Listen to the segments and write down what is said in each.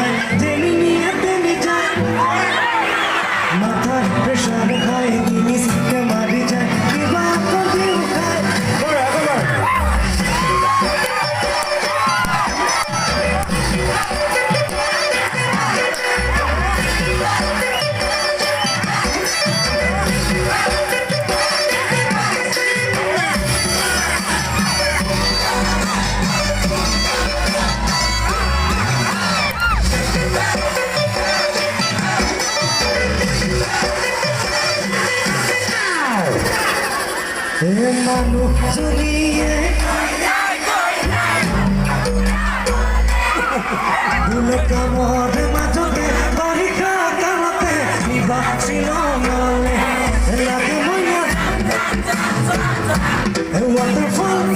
খায় জেনি নিয়ে তেনি যায় মাথার প্রেশার খায় তিনি সিটে মারি যায় কিবা কদিও খায় মানুষ জড়িয়ে দুলে কামড়ে মাঝতে বারিখা কামতে নিবা ছিল মলে লাগে মইনা ওয়াটারফল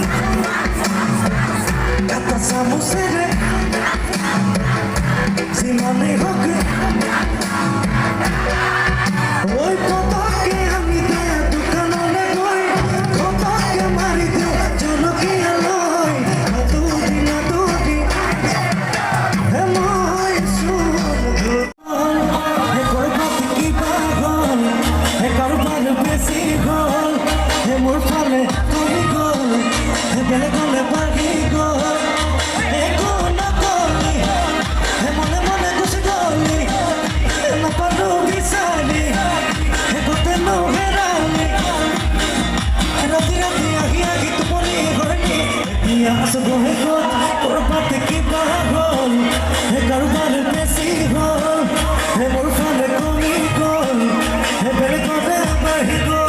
কাতা সামুসেরে সিমানে হোক ওই পতাকে আমি দে দোকানে গই পতাকে মারি দে জনকিয়া লই দুদি না দুদি হে মই সুন হে করবাত কি পাগল হে কারবার বেশি গল হে মোর ফালে তুমি গল হে বেলে গলে বাড়ি গল হে কোন গলি হে মনে মনে খুশি গলি না পারো বিসালি হে কোতে নো হেরালি রাতি রাতি আহি আহি তুমনি ঘরনি দিয়া আসবো হে গল করবাত কি পাগল হে কারবার বেশি গল হে মোর ফালে তুমি গল হে বেলে গলে বাড়ি গল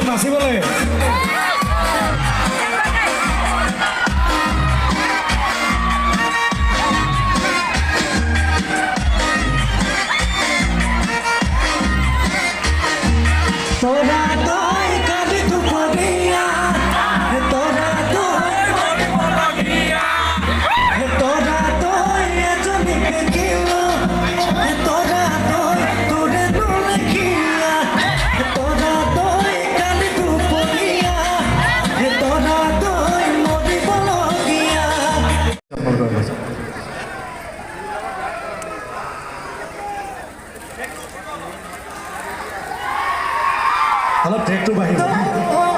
নাচিব লাগে তোরা দই কালি তু পড়িয়া হে তোরা দই এজনিকে কিলো হে তোরা দই তোরে নুলে কিয়া হে তোরা দই কালি তু পড়িয়া হে তোরা দই মরি বলগিয়া অলপ ট্ৰেকটো বাঢ়িব